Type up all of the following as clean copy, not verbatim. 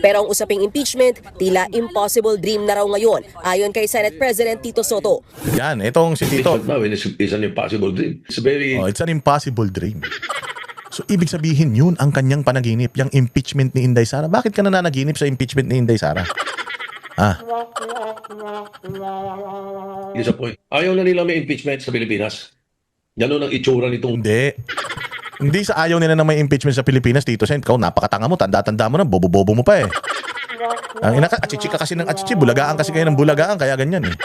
Pero ang usaping impeachment, tila impossible dream na raw ngayon, ayon kay Senate President Tito Soto. Yan, itong si Tito. Impeachment now is an impossible dream. It's very... Oh, it's an impossible dream. So, ibig sabihin yun ang kanyang panaginip, yung impeachment ni Inday Sara. Bakit ka nananaginip sa impeachment ni Inday Sara? Is a point. Ayaw na nila may impeachment sa Pilipinas. Ganun ang itsura nitong... Hindi. Hindi sa ayaw nila na may impeachment sa Pilipinas, Tito Sen. Ikaw, napakatanga mo, tanda-tanda mo na, bobo-bobo mo pa eh. Ang ina ka, achichi ka kasi ng achichi, bulagaan kasi kayo ng bulagaan, kaya ganyan eh.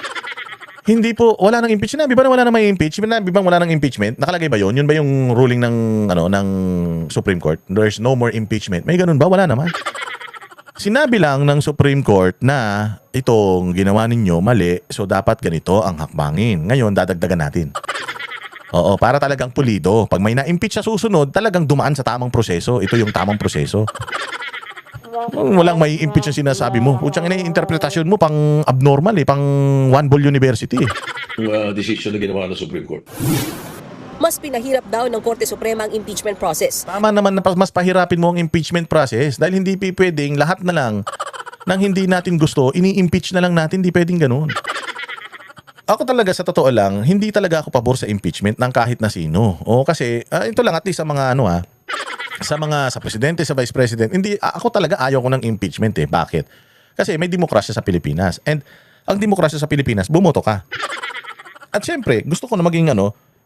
Hindi po, wala nang impeachment. Sinabi ba na wala na may impeachment? Sinabi bang wala nang impeachment? Nakalagay ba yun? Yun ba yung ruling ng, ng Supreme Court? There's no more impeachment. May ganun ba? Wala naman. Sinabi lang ng Supreme Court na itong ginawa ninyo mali, so dapat ganito ang hakbangin. Ngayon, dadagdagan natin. Oo, para talagang pulido. Pag may na-impeach sa susunod, talagang dumaan sa tamang proseso. Ito yung tamang proseso. Walang may impeach yung sinasabi mo. Putsang ina, yung interpretasyon mo pang abnormal eh, pang One Ball University eh. decision na ginawa ng Supreme Court. Mas pinahirap daw ng Korte Suprema ang impeachment process. Tama naman na mas pahirapin mo ang impeachment process dahil hindi pwedeng lahat na lang nang hindi natin gusto, ini-impeach na lang natin, hindi pwedeng ganun. Ako talaga sa totoo lang, hindi talaga ako pabor sa impeachment ng kahit na sino. O kasi, ito lang at least sa mga sa presidente, sa vice president, hindi, ako talaga ayaw ko ng impeachment eh. Bakit? Kasi may demokrasya sa Pilipinas. And ang demokrasya sa Pilipinas, bumoto ka. At syempre, gusto ko na maging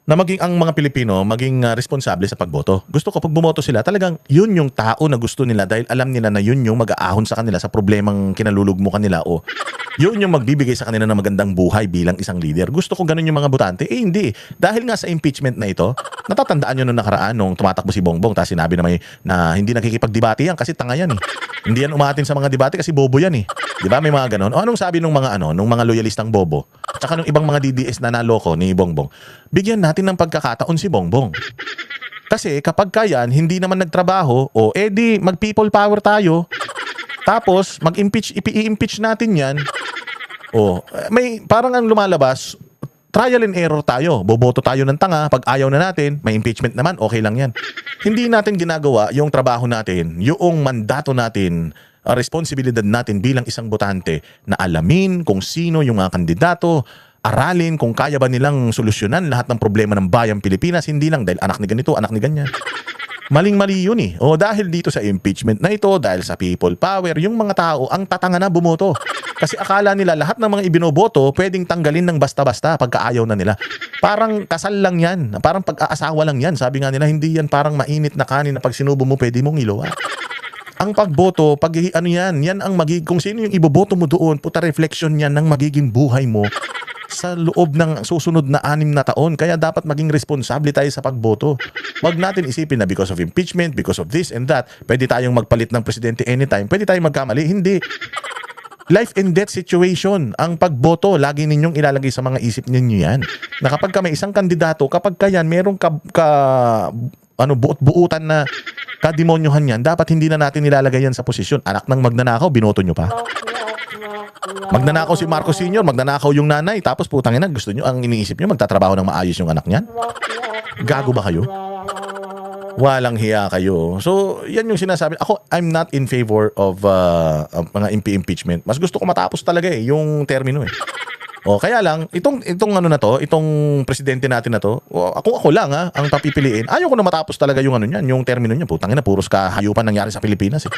na maging ang mga Pilipino maging responsable sa pagboto. Gusto ko pag bumoto sila, talagang yun yung tao na gusto nila dahil alam nila na yun yung mag-aahon sa kanila sa problemang kinalulugmukan nila o yun yung magbibigay sa kanila ng magandang buhay bilang isang leader. Gusto ko ganun yung mga botante. Eh hindi. Dahil nga sa impeachment na ito, natatandaan nyo nung nakaraan nung tumatakbo si Bongbong tapos sinabi na hindi nakikipagdebate yan kasi tanga yan eh. Hindi yan umatin sa mga debate kasi bobo yan eh. Di ba? May mga ganon. O anong sabi nung mga nung mga loyalistang bobo? Tsaka nung ibang mga DDS na naloko ni Bongbong, bigyan natin ng pagkakataon si Bongbong. Kasi kapag kayan, hindi naman nagtrabaho, o edi mag-people power tayo, tapos i-impeach natin yan, may parang ang lumalabas, trial and error tayo. Boboto tayo ng tanga, pag ayaw na natin, may impeachment naman, okay lang yan. Hindi natin ginagawa yung trabaho natin, yung mandato natin, responsibilidad natin bilang isang botante na alamin kung sino yung mga kandidato, aralin kung kaya ba nilang solusyonan lahat ng problema ng bayang Pilipinas, hindi lang dahil anak ni ganito, anak ni ganyan. Maling-mali yun eh. O dahil dito sa impeachment na ito, dahil sa people power, yung mga tao ang tatanga na bumoto. Kasi akala nila lahat ng mga ibinoboto pwedeng tanggalin ng basta-basta pagkaayaw na nila. Parang kasal lang yan. Parang pag-aasawa lang yan. Sabi nga nila, hindi yan parang mainit na kanin na pag sinubo mo pwede mong iluwa. Ang pagboto, yan ang kung sino yung iboboto mo doon, puta reflection yan ng magiging buhay mo sa loob ng susunod na 6 na taon. Kaya dapat maging responsable tayo sa pagboto. Huwag natin isipin na because of impeachment, because of this and that, pwede tayong magpalit ng presidente anytime, pwede tayong magkamali. Hindi. Life and death situation. Ang pagboto, lagi ninyong ilalagay sa mga isip ninyo yan. Na kapag ka may isang kandidato, kapag ka yan, merong buot-buutan na kademonyohan yan, dapat hindi na natin nilalagay yan sa posisyon. Anak ng magnanakaw, binoto nyo pa. Magnanakaw si Marcos Sr., magnanakaw yung nanay, tapos putang ina, gusto nyo, ang iniisip nyo, magtatrabaho ng maayos yung anak niyan? Gago ba kayo? Walang hiya kayo. So, yan yung sinasabi. Ako, I'm not in favor of mga impeachment. Mas gusto ko matapos talaga yung termino eh. O kaya lang, itong presidente natin na to, ako lang ang papipiliin. Ayaw ko na matapos talaga yung niyan, yung termino niya. Putang ina, puros kahayupan nangyari sa Pilipinas eh.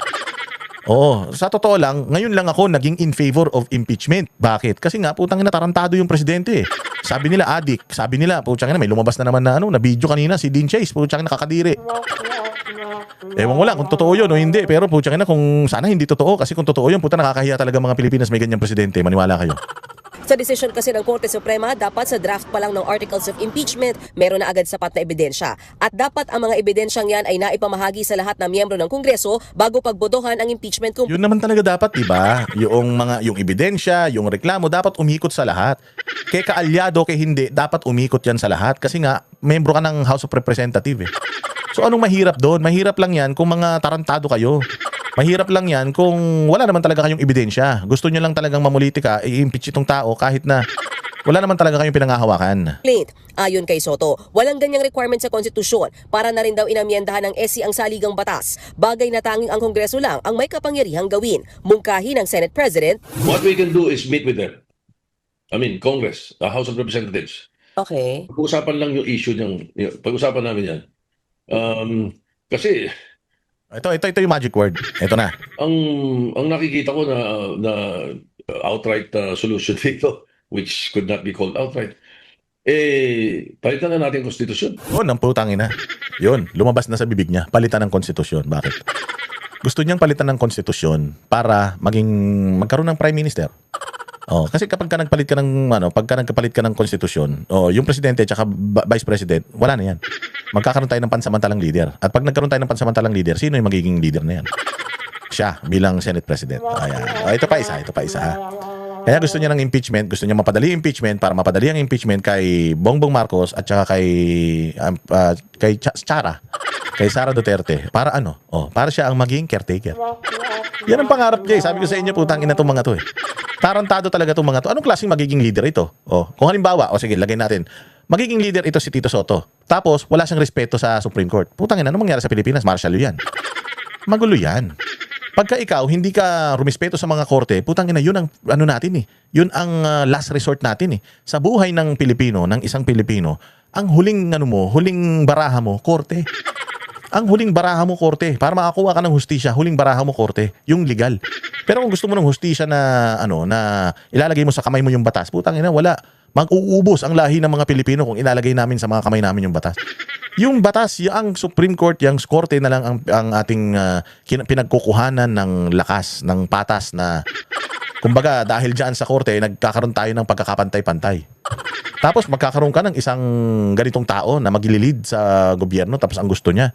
Oo, sa totoo lang, ngayon lang ako naging in favor of impeachment. Bakit? Kasi nga, putang ina, tarantado yung presidente eh. Sabi nila, adik. Sabi nila, putang ina, may lumabas na naman na video kanina, si Dean Chase, putang ina, kakadiri. Ewan ko lang kung totoo yun o hindi, pero putang ina, kung sana hindi totoo, kasi kung totoo yun, putang nakakahiya talaga mga Pilipinas may ganyang presidente, maniwala kayo. Sa desisyon kasi ng Korte Suprema, dapat sa draft pa lang ng Articles of Impeachment, meron na agad sapat na ebidensya. At dapat ang mga ebidensyang yan ay naipamahagi sa lahat ng miyembro ng Kongreso bago pagbotohan ang impeachment. Yun naman talaga dapat, diba? Yung ebidensya, yung reklamo, dapat umikot sa lahat. Kaya kaalyado, kaya hindi, dapat umikot yan sa lahat. Kasi nga, membro ka ng House of Representatives eh. So anong mahirap doon? Mahirap lang yan kung mga tarantado kayo. Mahirap lang yan kung wala naman talaga kayong ebidensya. Gusto nyo lang talagang mamulitika, i-impeach itong tao kahit na Wala naman talaga kayong pinangahawakan. complaint. Ayon kay Soto, walang ganyang requirement sa konstitusyon para na rin daw inamyendahan ng SC ang saligang batas. Bagay na tanging ang Kongreso lang ang may kapangyarihang gawin. Mungkahi ng Senate President. What we can do is meet with them. I mean, Congress, House of Representatives. Okay. Pag-usapan lang yung issue pag-usapan namin yan. Kasi Ito yung magic word. Ito na. ang nakikita ko na outright solution dito, which could not be called outright, palitan na natin ang konstitusyon. Yun, ang putang ina. Yun, lumabas na sa bibig niya. Palitan ng konstitusyon. Bakit? Gusto niyang palitan ng konstitusyon para magkaroon ng prime minister. Kasi kapag nagpalit ka ng konstitusyon, yung presidente at vice president, wala na yan. Magkakaroon tayo ng pansamantalang leader. At pag nagkaroon tayo ng pansamantalang leader, sino yung magiging leader na yan? Siya bilang Senate President. Ayan. Ito pa isa ha. Kaya gusto niya ng impeachment, gusto niya mapadali impeachment para mapadali ang impeachment kay Bongbong Marcos at saka kay Sara Duterte. Para para siya ang maging caretaker. Yan ang pangarap niya. Sabi ko sa inyo, putang ina itong mga to eh. Tarantado talaga itong mga to. Anong klaseng magiging leader ito? Kung halimbawa, sige, lagay natin. Magiging leader ito si Tito Soto. Tapos, wala siyang respeto sa Supreme Court. Putang ina, ano mangyari sa Pilipinas? Martial law yan. Magulo yan. Pagka ikaw, hindi ka rumispeto sa mga korte, putang ina, yun ang natin eh. Yun ang last resort natin eh. Sa buhay ng Pilipino, ng isang Pilipino, ang huling baraha mo, korte. Ang huling baraha mo, korte. Para makakuha ka ng hustisya, huling baraha mo, korte. Yung legal. Pero kung gusto mo ng hustisya na ilalagay mo sa kamay mo yung batas, putang ina, wala. Mag-uubos ang lahi ng mga Pilipino kung ilalagay namin sa mga kamay namin yung batas. Yung batas, yung Supreme Court, yung korte na lang ang ating pinagkukuhanan ng lakas, ng patas na, kumbaga, dahil dyan sa korte, nagkakaroon tayo ng pagkakapantay-pantay. Tapos magkakaroon ka ng isang ganitong tao na maglilid sa gobyerno tapos ang gusto niya,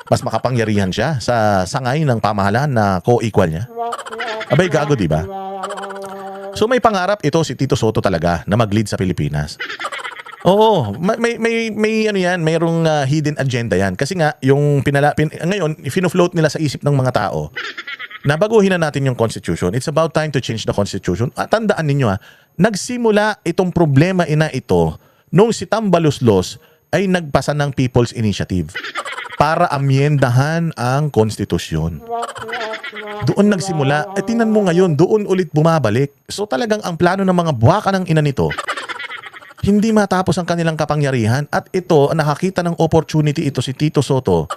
mas makapangyarihan siya sa sangay ng pamahalaan na co-equal niya. Abay, gago, di ba? So may pangarap ito si Tito Soto talaga na mag-lead sa Pilipinas. Oo, mayroong hidden agenda yan. Kasi nga, ngayon, fino-float nila sa isip ng mga tao na baguhin na natin yung Constitution. It's about time to change the Constitution. At tandaan ninyo nagsimula itong problema ito nung si Tambaluslos ay nagpasa ng People's Initiative para amyendahan ang Konstitusyon. Doon nagsimula. Tingnan mo ngayon, doon ulit bumabalik. So talagang ang plano ng mga buwaka ng ina nito, hindi matapos ang kanilang kapangyarihan. At ito, nakakita ng opportunity ito si Tito Soto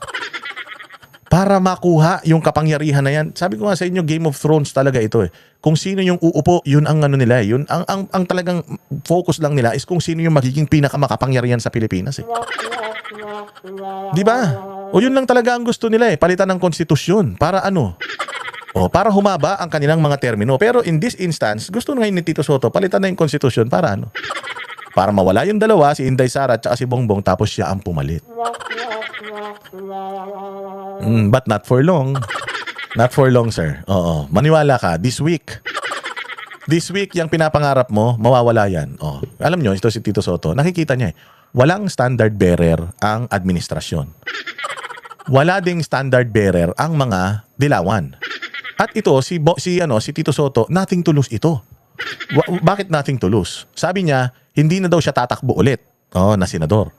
para makuha yung kapangyarihan na yan. Sabi ko nga sa inyo, Game of Thrones talaga ito eh. Kung sino yung uupo, yun ang nila eh. Yun, ang talagang focus lang nila is kung sino yung magiging pinakamakapangyarihan sa Pilipinas eh. Di ba? O yun lang talaga ang gusto nila eh. Palitan ng konstitusyon. Para para humaba ang kanilang mga termino. Pero in this instance, gusto ngayon ni Tito Soto, palitan na yung konstitusyon. Para para mawala yung dalawa, si Inday Sara at si Bongbong, tapos siya ang pumalit. But not for long. Not for long, sir. Oo. Maniwala ka, this week, yung pinapangarap mo, mawawala yan. Alam nyo, ito si Tito Soto, nakikita niya walang standard bearer ang administrasyon. Wala ding standard bearer ang mga dilawan. At ito, si Tito Soto, nothing to lose ito. Bakit nothing to lose? Sabi niya, hindi na daw siya tatakbo ulit na senador.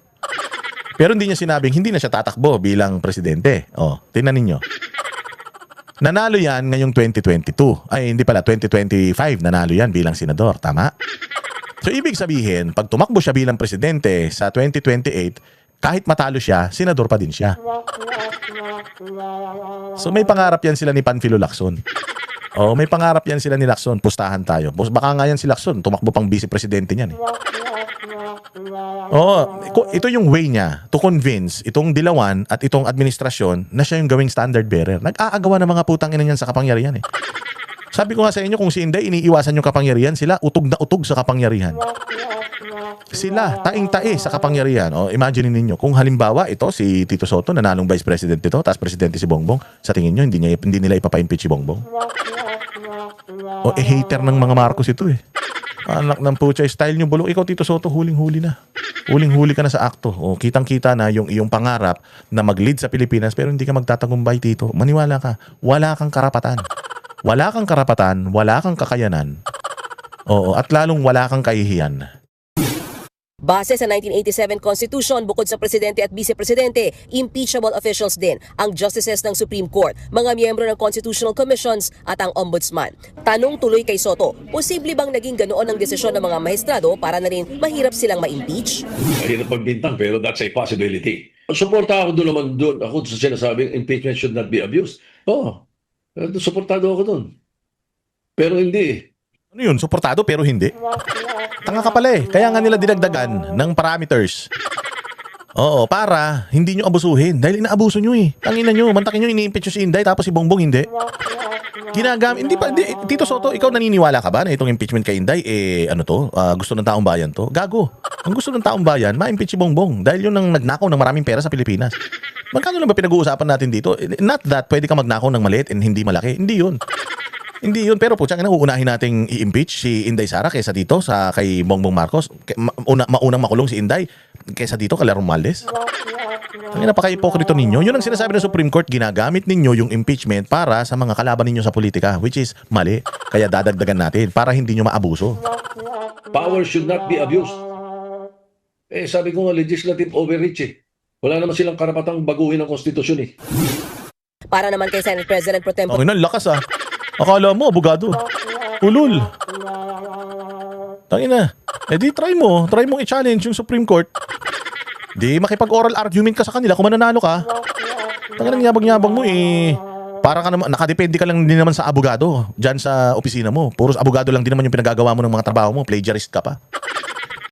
Pero hindi niya sinabing hindi na siya tatakbo bilang presidente. Tingnan ninyo. Nanalo yan ngayong 2022. Ay, hindi pala, 2025 nanalo yan bilang senador. Tama? So, ibig sabihin, pag tumakbo siya bilang presidente sa 2028, kahit matalo siya, senador pa din siya. So, may pangarap yan sila ni Panfilo Lacson. May pangarap yan sila ni Lacson. Pustahan tayo. Baka nga yan si Lacson. Tumakbo pang vice-presidente niyan eh. Ito yung way niya to convince itong dilawan at itong administrasyon na siya yung gawing standard bearer. Nag-aagawa ng mga putang ina niyan sa kapangyarihan eh. Sabi ko nga sa inyo, kung si Inday iniiwasan yung kapangyarihan, sila utog na utog sa kapangyarihan. Sila, taing-tae sa kapangyarihan. Imagine ninyo, kung halimbawa ito, si Tito Soto, nanalong vice president ito, tapos presidente si Bongbong, sa tingin nyo, hindi nila ipapa-impeach si Bongbong? Hater ng mga Marcos ito eh. Anak ng pucha, style nyo bulok. Ikaw, Tito Soto, huling-huli na. Huling-huli ka na sa akto. Kitang-kita na yung iyong pangarap na mag-lead sa Pilipinas, pero hindi ka magtatagumpay, Tito. Maniwala ka, wala kang karapatan. Wala kang karapatan, wala kang kakayanan. At lalong wala kang kahihiyan. Base sa 1987 Constitution, bukod sa presidente at vice-presidente, impeachable officials din ang justices ng Supreme Court, mga miyembro ng Constitutional Commissions at ang Ombudsman. Tanong tuloy kay Soto, posible bang naging ganoon ang desisyon ng mga maestrado para na rin mahirap silang ma-impeach? Mahirap pagbintang pero that's a possibility. Suporta ako doon naman doon. Ako sa sinasabing impeachment should not be abused. Oo. Suportado ako doon. Pero hindi. Ano yun? Suportado pero hindi? Tanga ka pala eh. Kaya nga nila dinagdagan ng parameters. Oo, para hindi nyo abusuhin. Dahil inaabuso nyo eh. Tangina nyo, mantakin nyo, ini-impeach nyo si Inday tapos si Bongbong hindi. Ginagamit, Tito Soto, ikaw naniniwala ka ba na itong impeachment kay Inday, gusto ng taong bayan to? Gago. Ang gusto ng taong bayan, ma-impeach si Bongbong. Dahil yun ang nagnakaw ng maraming pera sa Pilipinas. Magkano lang ba pinag-uusapan natin dito? Not that pwede ka magnakaw ng maliit and hindi malaki. Hindi yun. Hindi yun, pero putsang ina, uunahin nating i-impeach si Inday Sara kaysa dito sa kay Bongbong Marcos. Maunang makulong si Inday kaysa dito kay Romualdez. Ang napaka-hipokrito ninyo. Yun ang sinasabi ng Supreme Court, ginagamit ninyo yung impeachment para sa mga kalaban ninyo sa politika, which is mali. Kaya dadagdagan natin para hindi nyo maabuso. Power should not be abused. Sabi ko nga, legislative overreach eh. Wala naman silang karapatang baguhin ang konstitusyon eh. Para naman kay Senate President Pro Tempore Ang ina, lakas ah. Akala mo, abogado. Ulul. Tangina. Di try mo i-challenge yung Supreme Court. Di makipag-oral argument ka sa kanila kung mananalo ka. Tangina, yabang-yabang mo eh. Para ka naman, nakadepende ka lang din naman sa abogado dyan sa opisina mo. Puros abogado lang din naman yung pinagagawa mo ng mga trabaho mo. Plagiarist ka pa.